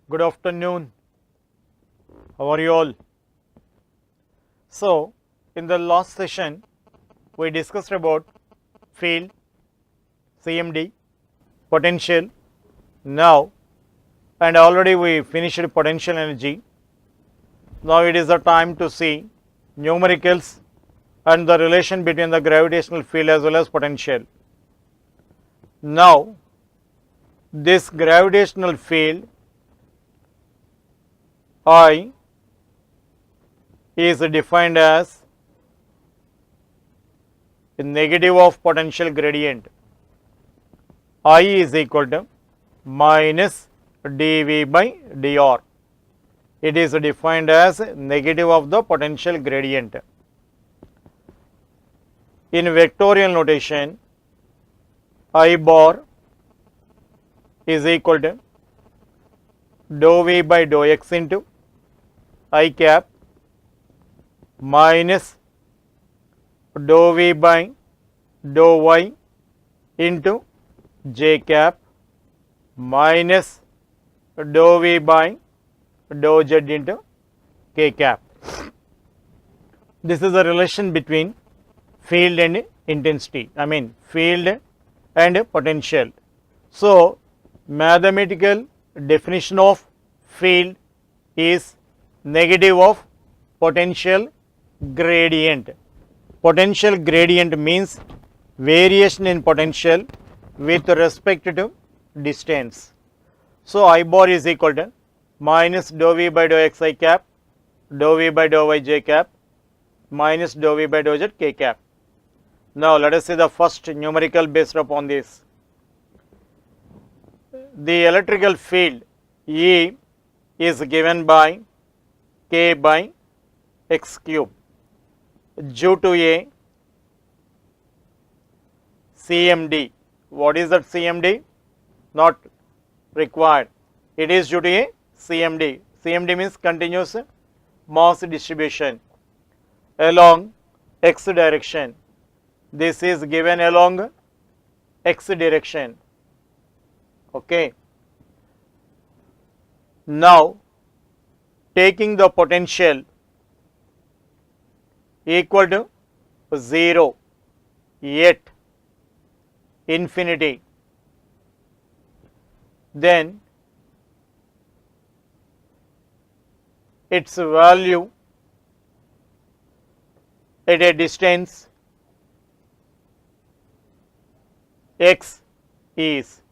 Good afternoon. How are you all? So, in the last session, we discussed about field, CMD, potential. Now, and already we finished potential energy. Now it is the time to see numericals and the relation between the gravitational field as well as potential. Now, this gravitational field I is defined as a negative of potential gradient. I is equal to minus dV by dr. It is defined as negative of the potential gradient. In vectorial notation, I bar is equal to dou V by dou x into I cap minus dou V by dou y into j cap minus dou V by dou z into k cap. This is a relation between field and intensity, field and potential. So, mathematical definition of field is negative of potential gradient. Potential gradient means variation in potential with respect to distance. So, I bar is equal to minus dou V by dou x I cap, dou V by dou y j cap, minus dou V by dou z k cap. Now, let us see the first numerical based upon this. The electrical field E is given by k by x cube due to a CMD. What is that CMD? Not required. It is due to a CMD. CMD means continuous mass distribution along x direction. This is given along x direction. Okay. Now, taking the potential equal to 0 at infinity, then its value at a distance x is.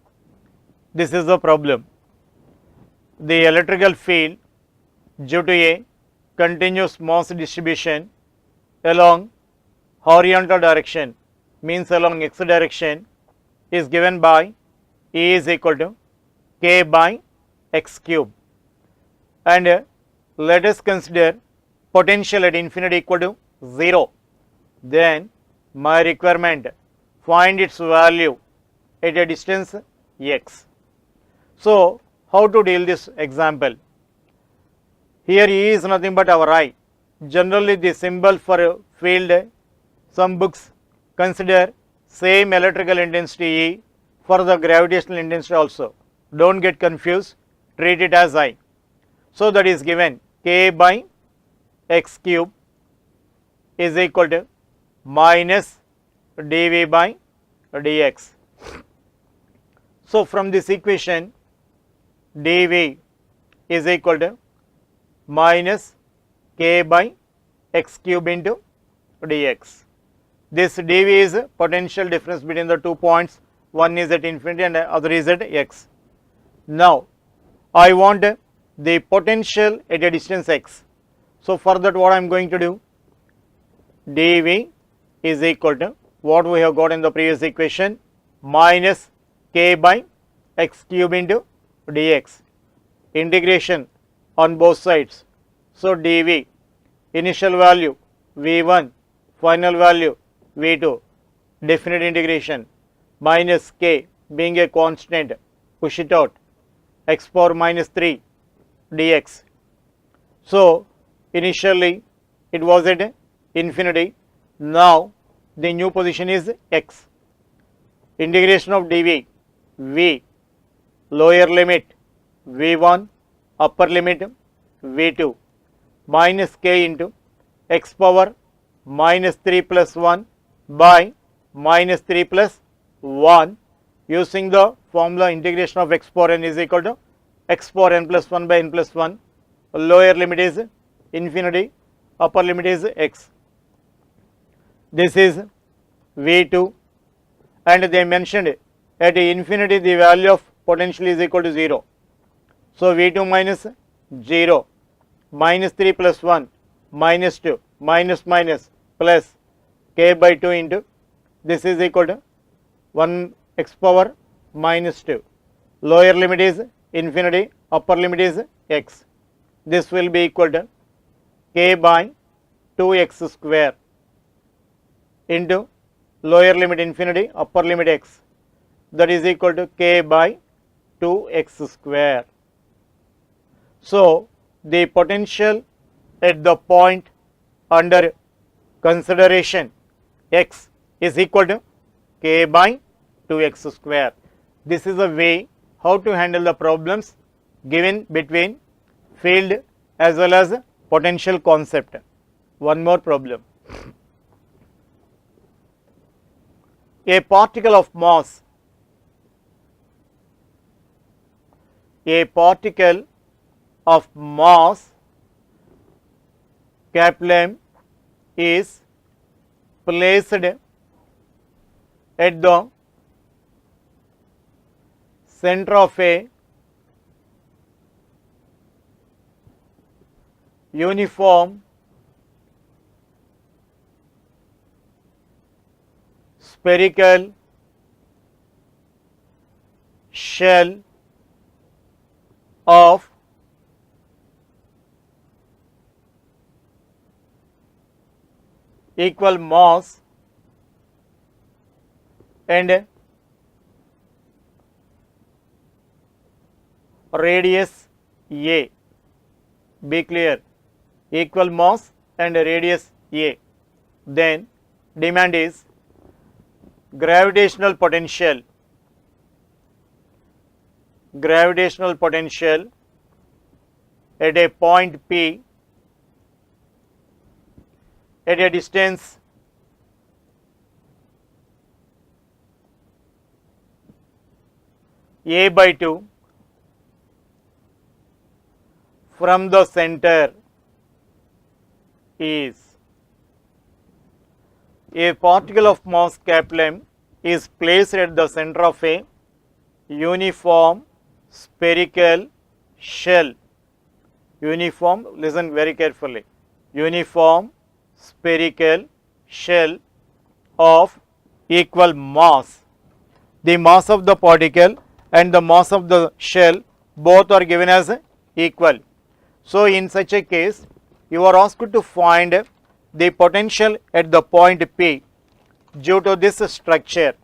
This is the problem. The electrical field due to a continuous mass distribution along horizontal direction, means along x direction, is given by E is equal to k by x cube. And let us consider potential at infinity equal to 0. Then my requirement, find its value at a distance x. So, how to deal this example? Here E is nothing but our I. Generally the symbol for field, some books consider same electrical intensity E for the gravitational intensity also. Don't get confused, treat it as I. So, that is given k by x cube is equal to minus dV by dx. So, from this equation, dV is equal to minus k by x cube into dx. This dV is potential difference between the 2 points, one is at infinity and the other is at x. Now, I want the potential at a distance x. So, for that what I am going to do? dV is equal to what we have got in the previous equation, minus k by x cube into dx, integration on both sides. So, dV initial value V1, final value V2, definite integration, minus k being a constant, push it out, x power minus 3 dx. So, initially it was at infinity, now the new position is x. Integration of dV, V, lower limit V1 upper limit V2 minus k into x power minus 3 plus 1 by minus 3 plus 1 using the formula integration of x power n is equal to x power n plus 1 by n plus 1. Lower limit is infinity, upper limit is x. This is V2, and they mentioned at infinity the value of potential is equal to 0. So V2 minus 0 minus 3 plus 1 minus 2 minus minus plus k by 2 into this is equal to 1 x power minus 2. Lower limit is infinity, upper limit is x. This will be equal to k by 2x square into lower limit infinity, upper limit x, that is equal to k by 2x square. So, the potential at the point under consideration x is equal to k by 2x square. This is a way how to handle the problems given between field as well as potential concept. One more problem. A particle of mass capital is placed at the center of a uniform spherical shell of equal mass and radius a. Be clear, equal mass and radius a. Then demand is gravitational potential at a point P at a distance a by 2 from the center is. A particle of mass capital M is placed at the center of a uniform spherical shell. Uniform, listen very carefully. Uniform spherical shell of equal mass. The mass of the particle and the mass of the shell both are given as equal. So, in such a case, you are asked to find the potential at the point P due to this structure.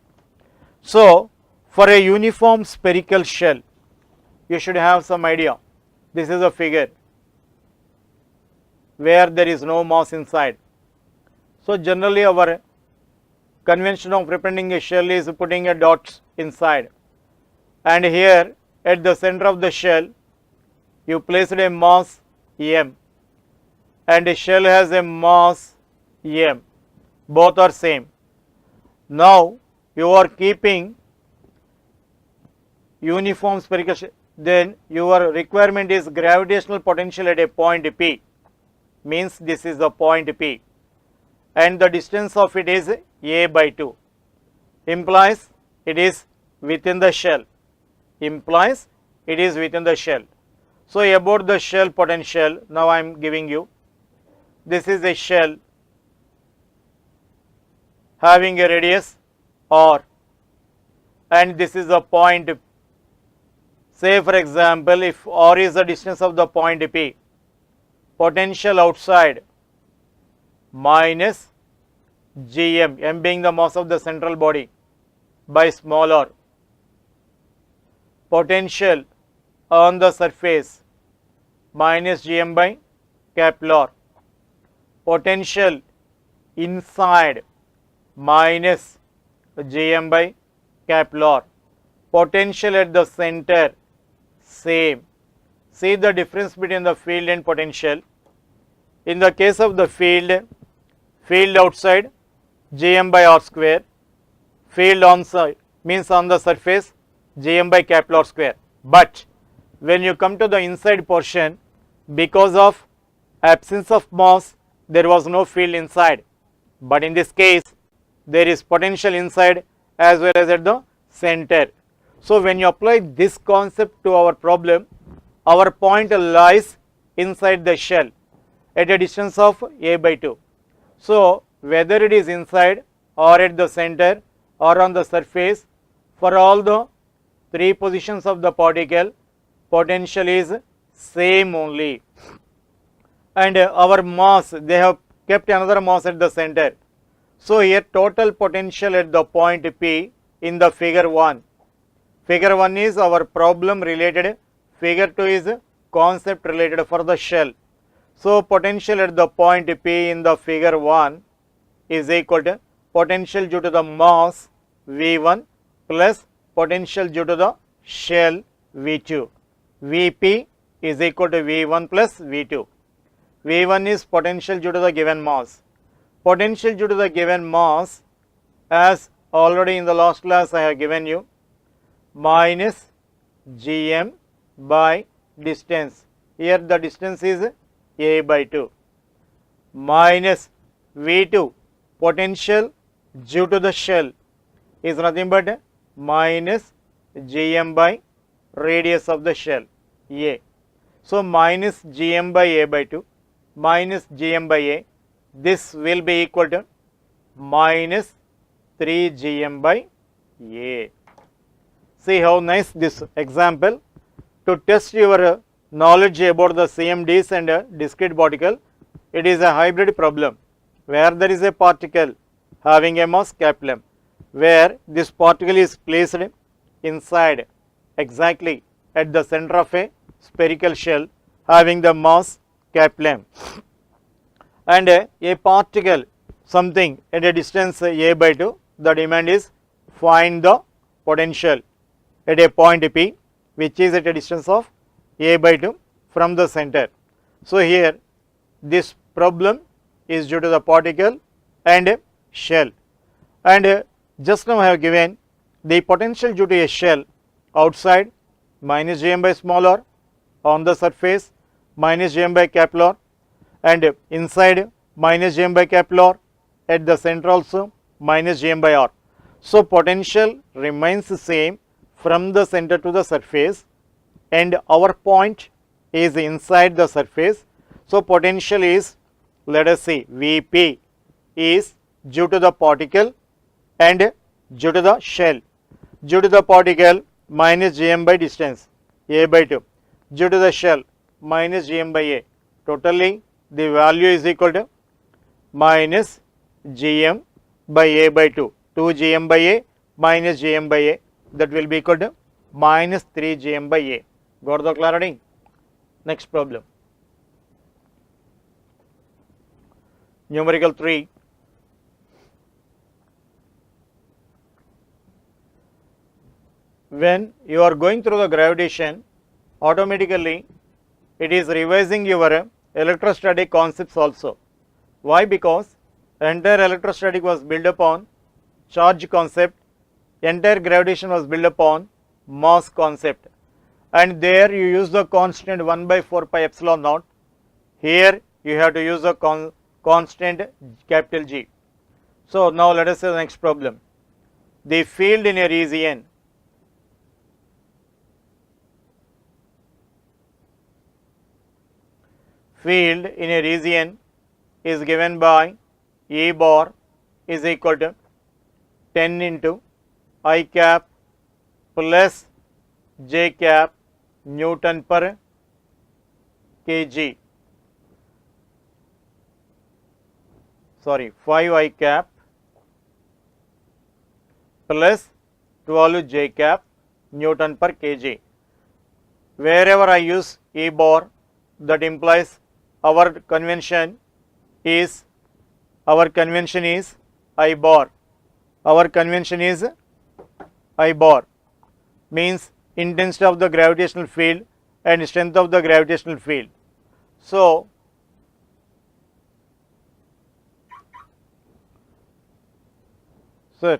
So, for a uniform spherical shell, you should have some idea. This is a figure where there is no mass inside. So, generally our convention of representing a shell is putting a dots inside, and here at the center of the shell you placed a mass m and a shell has a mass m, both are same. Now you are keeping uniform spherical shell, then your requirement is gravitational potential at a point P, means this is the point P and the distance of it is a by 2, implies it is within the shell, So, about the shell potential, now I am giving you, this is a shell having a radius r and this is a point. Say for example, if r is the distance of the point P, potential outside minus gm, m being the mass of the central body, by small r. Potential on the surface minus gm by capital R. Potential inside minus gm by capital R. Potential at the center same see the difference between the field and potential. In the case of the field, field outside Gm by r square, field on side means on the surface Gm by capital R square. But when you come to the inside portion, because of absence of mass, there was no field inside. But in this case, there is potential inside as well as at the center. So when you apply this concept to our problem, our point lies inside the shell at a distance of a by 2. So whether it is inside or at the center or on the surface, for all the three positions of the particle, potential is same only. And our mass, they have kept another mass at the center. So here total potential at the point P in the figure 1. Figure 1 is our problem related, figure 2 is concept related for the shell. So potential at the point P in the figure 1 is equal to potential due to the mass V1 plus potential due to the shell V2. Vp is equal to V1 plus V2. V1 is potential due to the given mass. Potential due to the given mass, as already in the last class I have given you, minus Gm by distance. Here the distance is a by 2 minus V2 potential due to the shell is nothing but minus Gm by radius of the shell A. So minus Gm by a by 2 minus Gm by a, this will be equal to minus 3 Gm by a. See how nice this example to test your knowledge about the CMDs and discrete particle. It is a hybrid problem where there is a particle having a mass capital M, where this particle is placed inside exactly at the center of a spherical shell having the mass capital M, and a particle something at a distance a by 2. The demand is find the potential at a point P which is at a distance of a by 2 from the center. So here this problem is due to the particle and shell, and just now I have given the potential due to a shell outside minus Gm by small r, on the surface minus Gm by capital R, and inside minus Gm by capital R, at the center also minus Gm by r. So potential remains the same from the center to the surface, and our point is inside the surface. So potential is, let us see, Vp is due to the particle and due to the shell. Due to the particle minus Gm by distance a by 2, due to the shell minus Gm by a. Totally the value is equal to minus Gm by a by 2, 2 Gm by a minus Gm by a, that will be equal to minus 3 Gm by a. Got the clarity? Next problem. Numerical 3. When you are going through the gravitation, automatically it is revising your electrostatic concepts also. Why? Because entire electrostatic was built upon charge concept, entire gravitation was built upon mass concept, and there you use the constant 1 by 4 pi epsilon naught. Here you have to use the constant capital G. So now let us say the next problem. The field in a region is given by E bar is equal to 10 into I cap plus J cap Newton per kg. Sorry, 5 I cap plus 12 J cap Newton per kg. Wherever I use E bar, that implies our convention is I bar. Our convention is I bar, means intensity of the gravitational field and strength of the gravitational field. So, sir,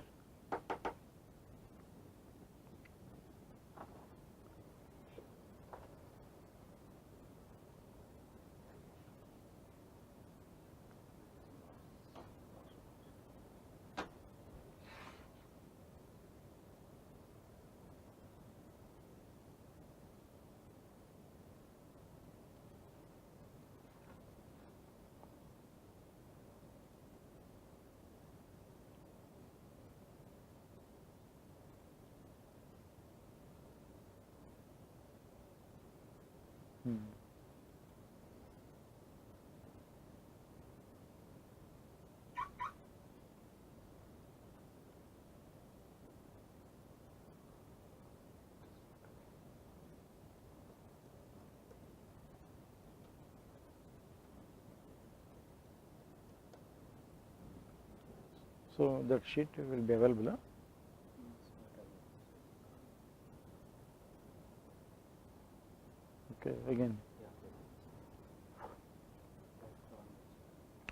so that sheet will be available. Huh? Okay, again.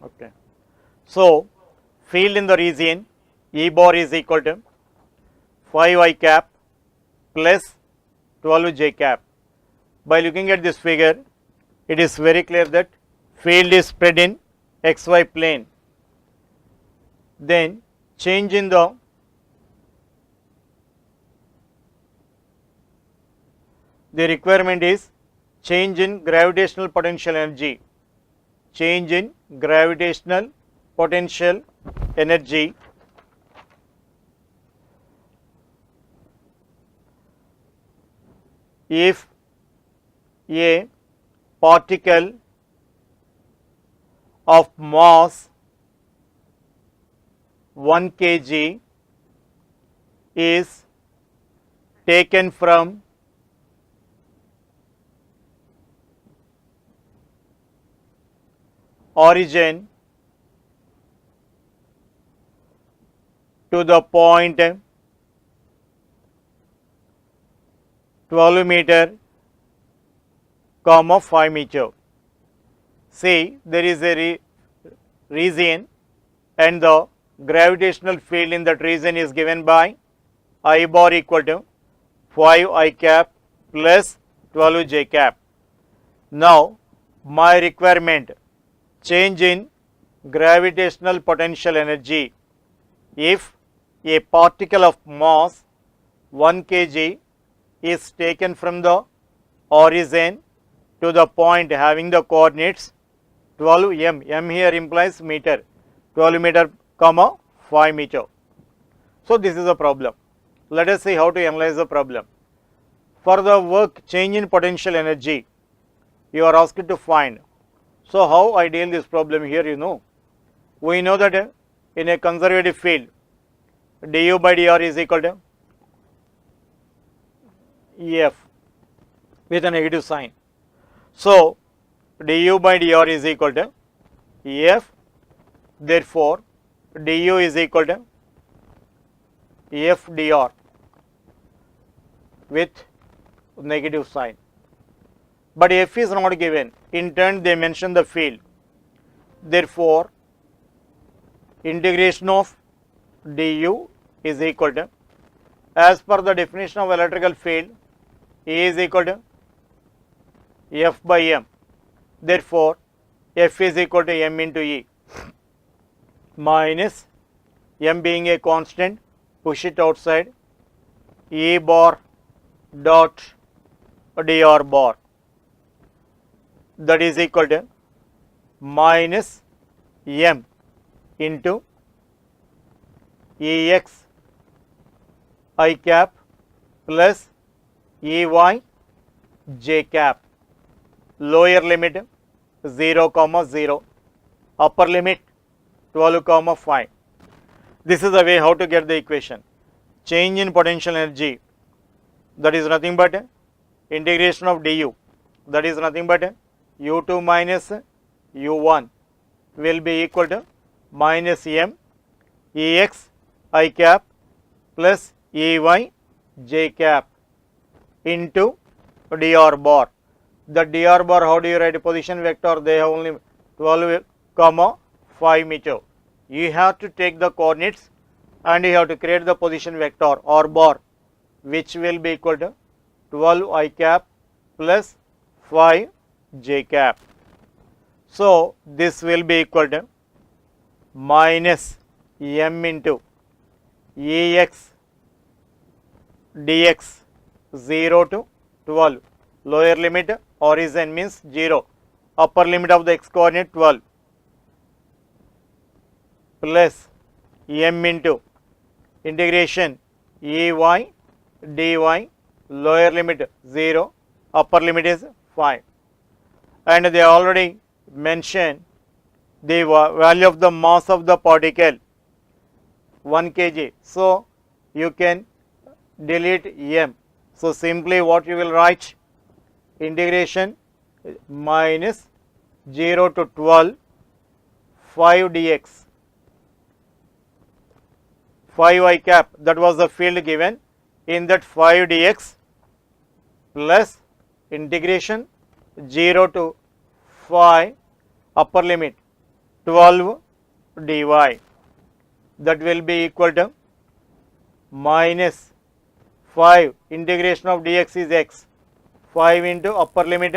Okay. So, field in the region E bar is equal to 5I cap plus 12J cap. By looking at this figure, it is very clear that field is spread in XY plane. Then change in the requirement is change in gravitational potential energy. Change in gravitational potential energy if a particle of mass 1 kg is taken from origin to the point 12 meter, 5 meter. See, there is a region and the gravitational field in that region is given by I bar equal to 5I cap plus 12J cap. Now, my requirement, change in gravitational potential energy if a particle of mass 1 kg is taken from the origin to the point having the coordinates 12 m. M here implies meter, 12 meter, 5 meter. So, this is a problem. Let us see how to analyze the problem. For the work change in potential energy, you are asked to find. So, how I deal this problem here, you know. We know that in a conservative field, du by dr is equal to Ef with a negative sign. So, du by dr is equal to Ef, therefore, du is equal to F dr with negative sign. But F is not given, in turn they mention the field. Therefore, integration of du is equal to, as per the definition of electrical field, E is equal to F by m. Therefore, F is equal to m into E minus m being a constant, push it outside, E bar dot dr bar, that is equal to minus m into Ex I cap plus Ey j cap, lower limit 0, 0, upper limit 12, 5. This is the way how to get the equation. Change in potential energy, that is nothing but integration of du, that is nothing but u2 minus u1 will be equal to minus m Ex I cap plus Ey j cap into dr bar. the dr bar, how do you write a position vector? They have only 12 comma 5 meter. You have to take the coordinates and you have to create the position vector or bar, which will be equal to 12 I cap plus 5 j cap. So this will be equal to minus m into Ex dx 0 to 12, lower limit origin means 0, upper limit of the x coordinate 12 plus m into integration Ey dy, lower limit 0, upper limit is 5, and they already mentioned the value of the mass of the particle 1 kg. So you can delete m. So simply what you will write, integration minus 0 to 12 5 dx 5 I cap, that was the field given, in that 5 dx plus integration 0 to 5 upper limit 12 dy, that will be equal to minus 5 integration of dx is x, 5 into upper limit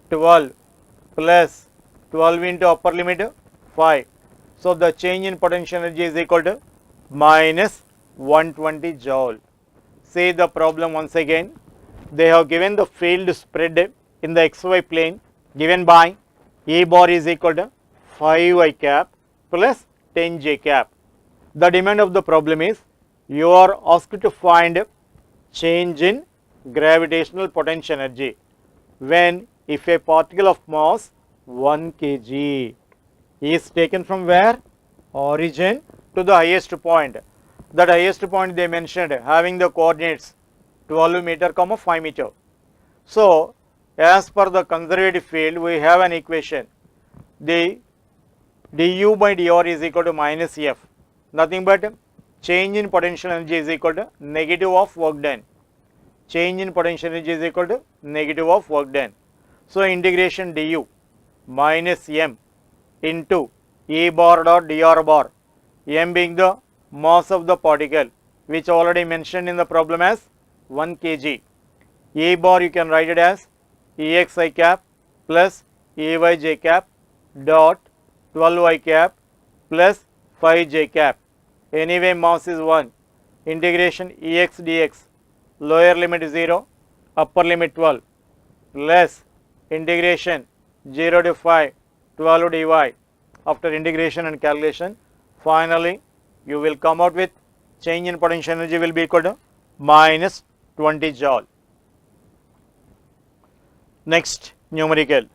12 plus 12 into upper limit 5. So the change in potential energy is equal to minus 120 joule. See the problem once again. They have given the field spread in the xy plane given by E bar is equal to 5 I cap plus 10 j cap. The demand of the problem is you are asked to find change in gravitational potential energy when if a particle of mass 1 kg is taken from where? Origin to the highest point. That highest point they mentioned having the coordinates 12 meter comma 5 meter. So as per the conservative field, we have an equation. The du by dr is equal to minus f, nothing but change in potential energy is equal to negative of work done. Change in potential energy is equal to negative of work done. So integration du minus m into E bar dot dr bar, m being the mass of the particle, which already mentioned in the problem as 1 kg. E bar you can write it as Ex I cap plus Ey j cap dot 12 I cap plus 5 j cap. Anyway mass is 1, integration Ex dx, lower limit 0, upper limit 12 plus integration 0 to 5 12 dy. After integration and calculation, finally you will come out with change in potential energy will be equal to minus 20 joule. Next, numerical.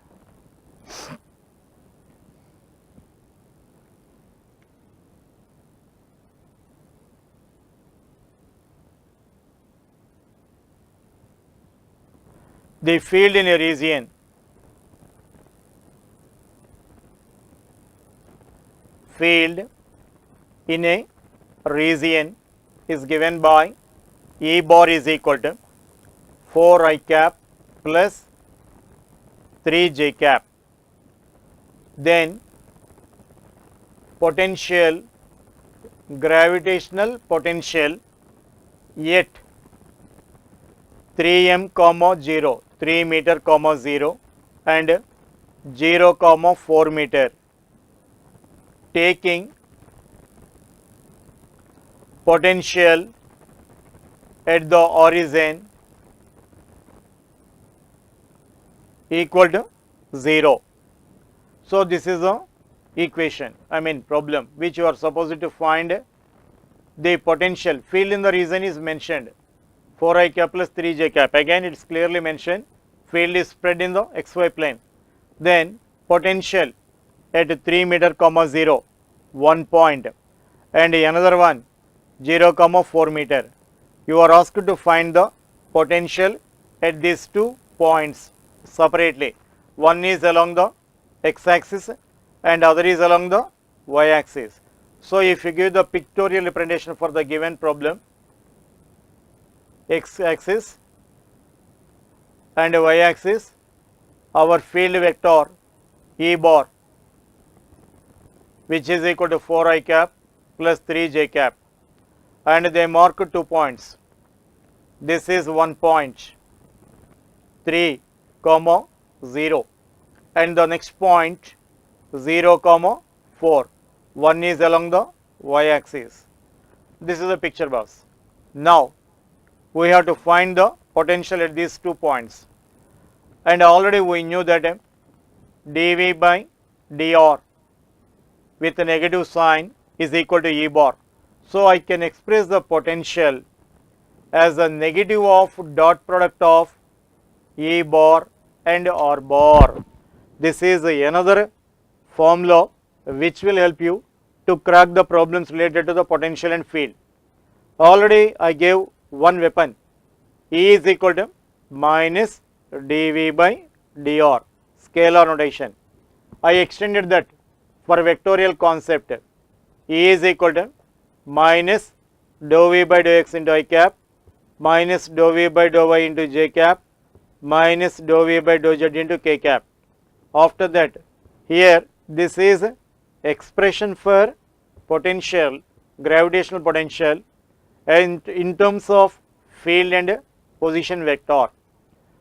The field in a region is given by E bar is equal to 4 I cap plus 3 j cap. Then potential, gravitational potential at 3m comma 0, 3 meter comma 0 and 0 comma 4 meter, taking potential at the origin equal to 0. So this is a equation, problem, which you are supposed to find the potential. Field in the region is mentioned 4 I cap plus 3 j cap. Again it is clearly mentioned field is spread in the xy plane. Then potential at 3 meter comma 0, 1 point, and another one 0 comma 4 meter. You are asked to find the potential at these 2 points separately. One is along the x axis and other is along the y axis. So if you give the pictorial representation for the given problem, x axis and y axis, our field vector E bar, which is equal to 4 I cap plus 3 j cap, and they mark 2 points. This is 1 point, 3, 0, and the next point 0, 4. 1 is along the y axis. This is a picture box. Now we have to find the potential at these 2 points, and already we knew that dV by dr with a negative sign is equal to E bar. So I can express the potential as a negative of dot product of E bar and R bar. This is another formula which will help you to crack the problems related to the potential and field. Already I gave one weapon, E is equal to minus dV by dr, scalar notation. I extended that for vectorial concept. E is equal to minus dou v by dou x into I cap minus dou v by dou y into j cap minus dou v by dou z into k cap. After that, here this is expression for potential, gravitational potential, and in terms of field and position vector.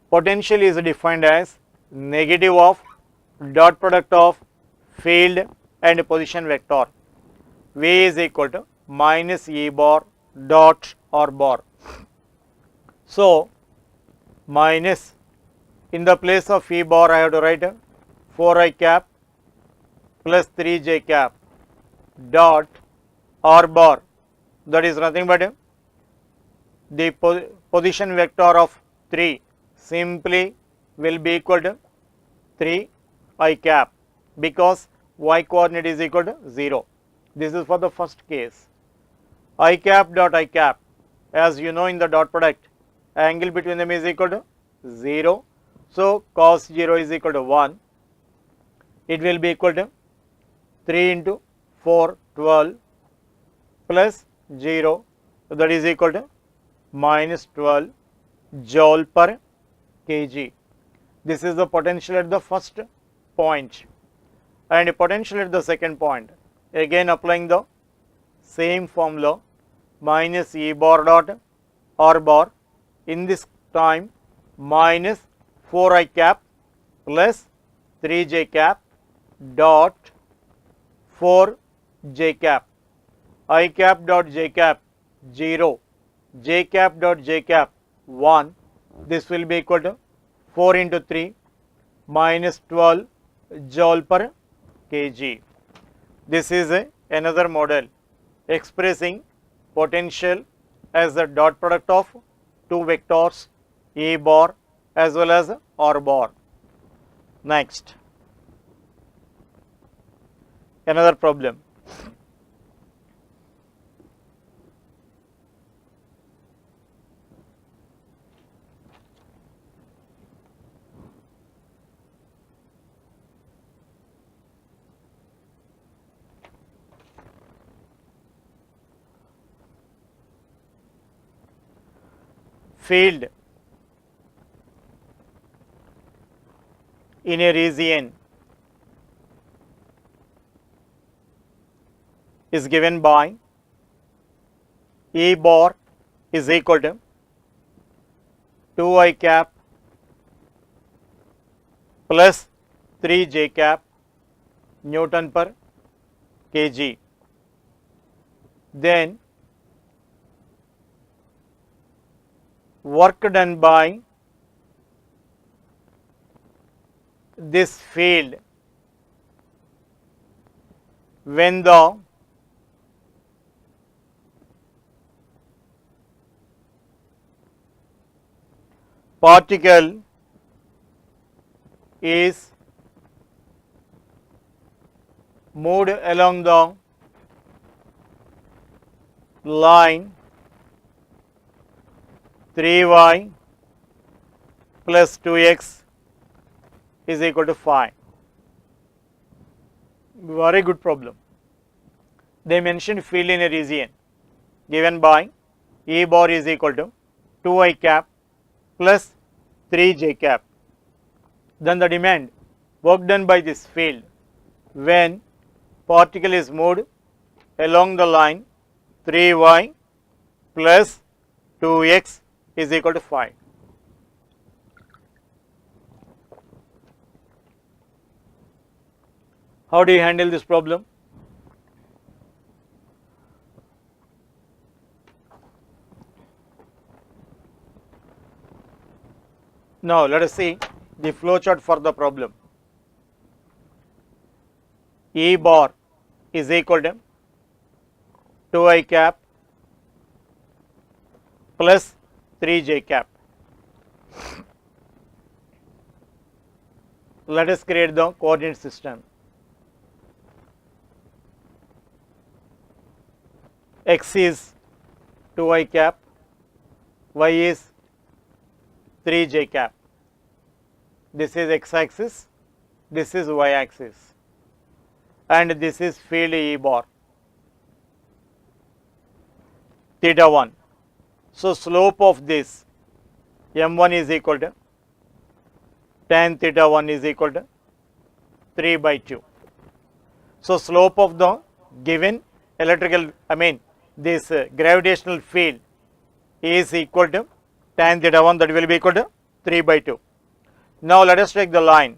Potential is defined as negative of dot product of field and position vector. V is equal to minus E bar dot R bar. So minus, in the place of E bar I have to write 4 I cap plus 3 j cap dot R bar, that is nothing but the position vector of 3 simply will be equal to 3 I cap, because y coordinate is equal to 0. This is for the first case. I cap dot I cap, as you know in the dot product, angle between them is equal to 0. So cos 0 is equal to 1. It will be equal to 3 into 4, 12 plus 0, that is equal to minus 12 joule per kg. This is the potential at the first point, and potential at the second point. Again applying the same formula, minus E bar dot R bar, in this time minus 4 I cap plus 3 j cap dot 4 j cap, I cap dot j cap 0, j cap dot j cap 1. This will be equal to 4 into 3 minus 12 joule per kg. This is another model expressing potential as the dot product of two vectors E bar as well as R bar. Next, another problem. Field in a region is given by E bar is equal to 2 I cap plus 3 j cap Newton per kg. Then work done by this field when the particle is moved along the line 3y plus 2x is equal to 5. Very good problem. They mentioned field in a region given by E bar is equal to 2 I cap plus 3 j cap. then the demand work done by this field when particle is moved along the line 3y plus 2x is equal to 5. How do you handle this problem? Now let us see the flowchart for the problem. E bar is equal to 2i cap plus 3j cap. Let us create the coordinate system. X is 2i cap, y is 3j cap. This is x axis, this is y axis, and this is field E bar, theta 1. So slope of this m1 is equal to tan theta 1 is equal to 3 by 2. So slope of the given electrical, this gravitational field is equal to tan theta 1, that will be equal to 3 by 2. Now let us take the line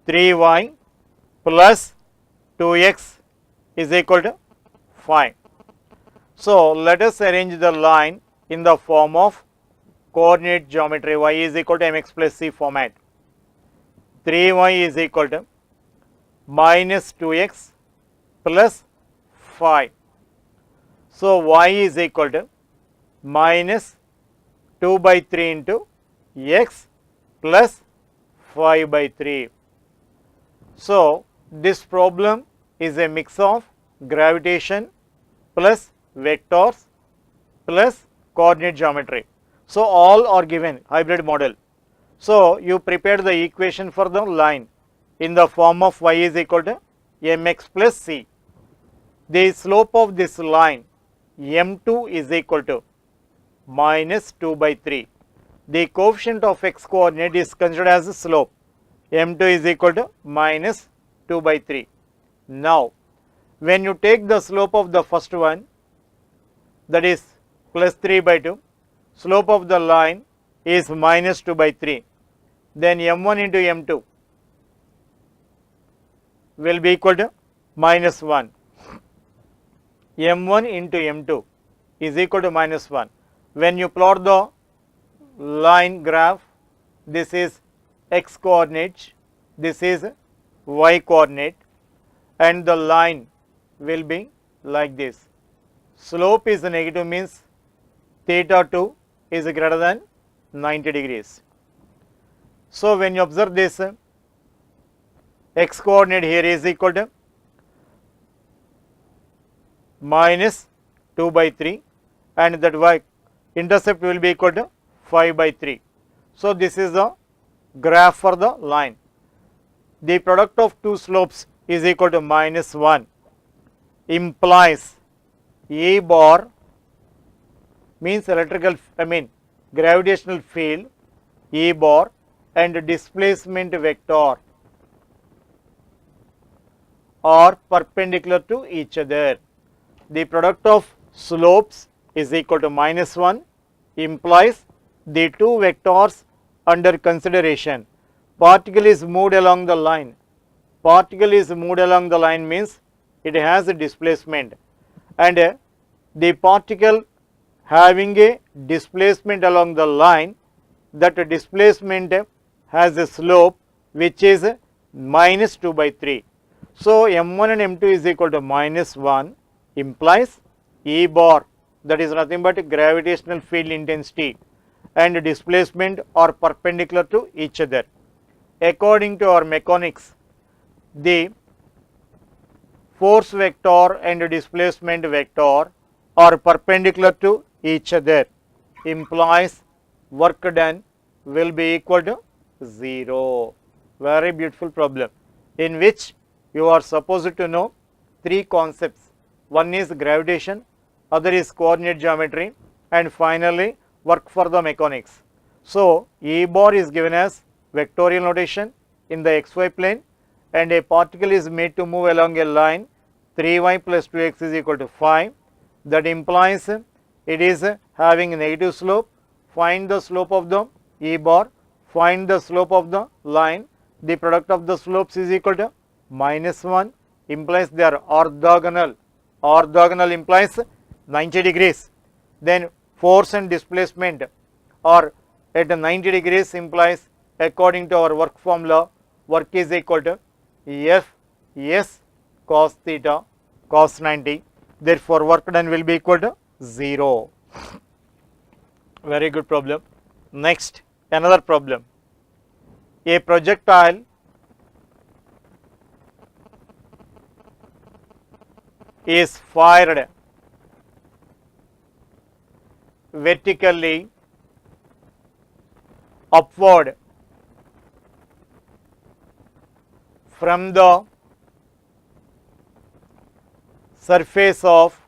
3y plus 2x is equal to 5. So let us arrange the line in the form of coordinate geometry. Y is equal to mx plus c format. 3y is equal to minus 2x plus 5. So y is equal to minus 2 by 3 into x plus 5 by 3. So this problem is a mix of gravitation plus vectors plus coordinate geometry. So all are given hybrid model. So you prepare the equation for the line in the form of y is equal to mx plus c. The slope of this line m2 is equal to minus 2 by 3. The coefficient of x coordinate is considered as the slope. m2 is equal to minus 2 by 3. Now, when you take the slope of the first one, that is plus 3 by 2, slope of the line is minus 2 by 3, then m1 into m2 will be equal to minus 1. m1 into m2 is equal to minus 1. When you plot the line graph, this is x coordinate, this is y coordinate, and the line will be like this. Slope is negative, means theta 2 is greater than 90 degrees. So when you observe this, x coordinate here is equal to minus 2 by 3, and that y intercept will be equal to 5 by 3. So this is the graph for the line. The product of two slopes is equal to minus 1 implies E bar means gravitational field E bar and displacement vector are perpendicular to each other. The product of slopes is equal to minus 1 implies the two vectors under consideration. Particle is moved along the line. Particle is moved along the line means it has a displacement, and the particle having a displacement along the line, that displacement has a slope which is minus 2 by 3. So m1 and m2 is equal to minus 1 implies E bar, that is nothing but gravitational field intensity and displacement are perpendicular to each other. According to our mechanics, the force vector and displacement vector are perpendicular to each other, implies work done will be equal to 0. Very beautiful problem in which you are supposed to know three concepts. One is gravitation, other is coordinate geometry, and finally work for the mechanics. So E bar is given as vectorial notation in the xy plane, and a particle is made to move along a line 3y plus 2x is equal to 5. That implies it is having a negative slope. Find the slope of the E bar, find the slope of the line. The product of the slopes is equal to -1, implies they are orthogonal. Orthogonal implies 90 degrees. Then force and displacement are at 90 degrees implies, according to our work formula, work is equal to F S cos theta cos 90. Therefore, work done will be equal to 0. Very good problem. Next, another problem. A projectile is fired vertically upward from the surface of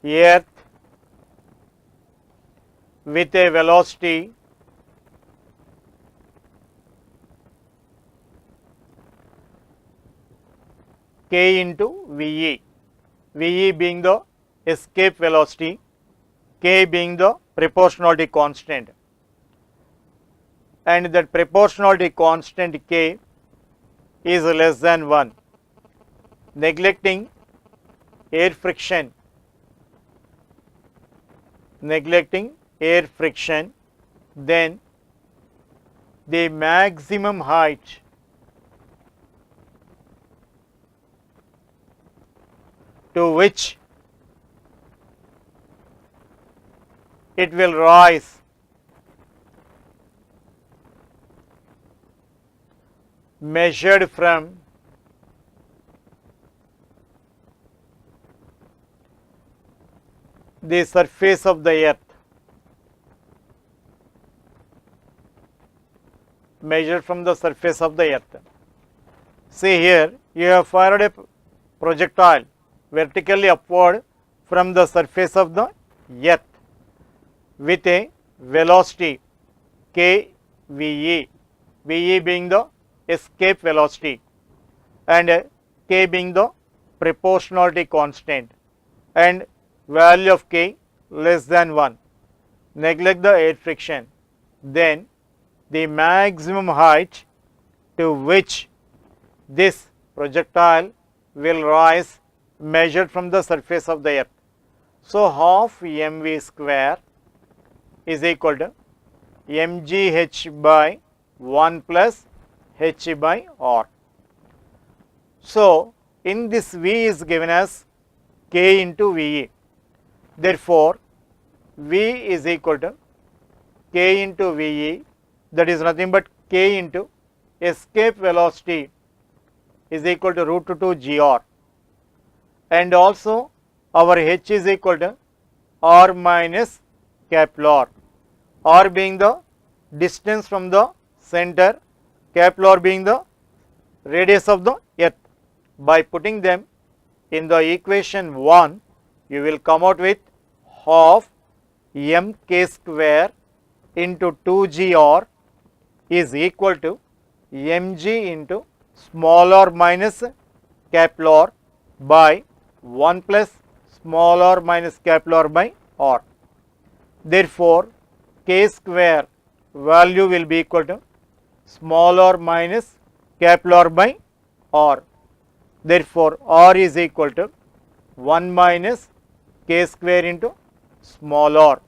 earth with a velocity k into VE, VE being the escape velocity, k being the proportionality constant, and that proportionality constant k is less than 1. Neglecting air friction, then the maximum height to which it will rise measured from the surface of the earth, measured from the surface of the earth. See here, you have fired a projectile vertically upward from the surface of the earth with a velocity k VE, VE being the escape velocity and k being the proportionality constant, and value of k less than 1. Neglect the air friction, then the maximum height to which this projectile will rise measured from the surface of the earth. So, half mv square is equal to mgh by 1 plus h by r. So, in this V is given as k into VE. Therefore, V is equal to k into VE, that is nothing but k into escape velocity is equal to root 2 gr, and also our h is equal to r minus capital R being the distance from the center, capital R being the radius of the earth. By putting them in the equation 1, you will come out with half mk square into 2gr is equal to mg into small r minus capital R by 1 plus small r minus capital R by r. Therefore, k square value will be equal to small r minus capital R by r. Therefore, r is equal to 1 minus k square into small r.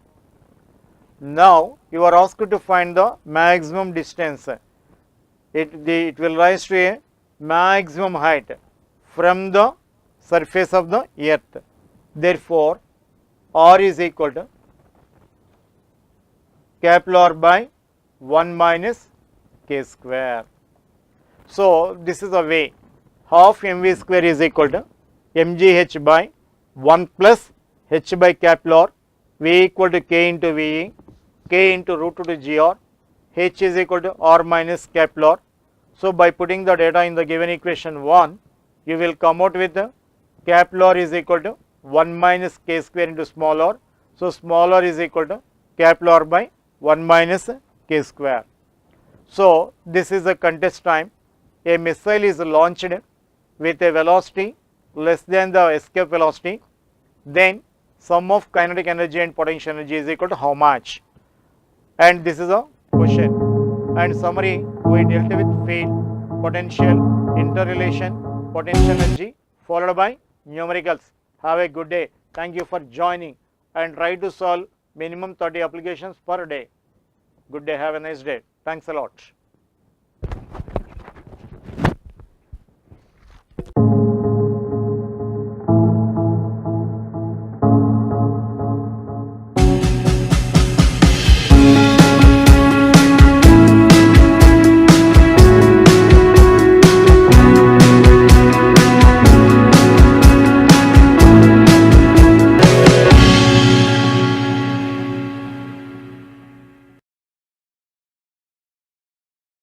Now, you are asked to find the maximum distance. It will rise to a maximum height from the surface of the earth. Therefore, r is equal to capital R by 1 minus k square. So, this is a way. Half mv square is equal to mgh by 1 plus h by capital R, v equal to k into VE, k into root 2 to gr, h is equal to r minus capital R. So, by putting the data in the given equation 1, you will come out with the capital R is equal to 1 minus k square into small r. So, small r is equal to capital R by 1 minus k square. So, this is a contest time. A missile is launched with a velocity less than the escape velocity, then sum of kinetic energy and potential energy is equal to how much? And this is a question. And summary, we dealt with field, potential, interrelation, potential energy followed by numericals. Have a good day. Thank you for joining and try to solve minimum 30 applications per day. Good day. Have a nice day. Thanks a lot.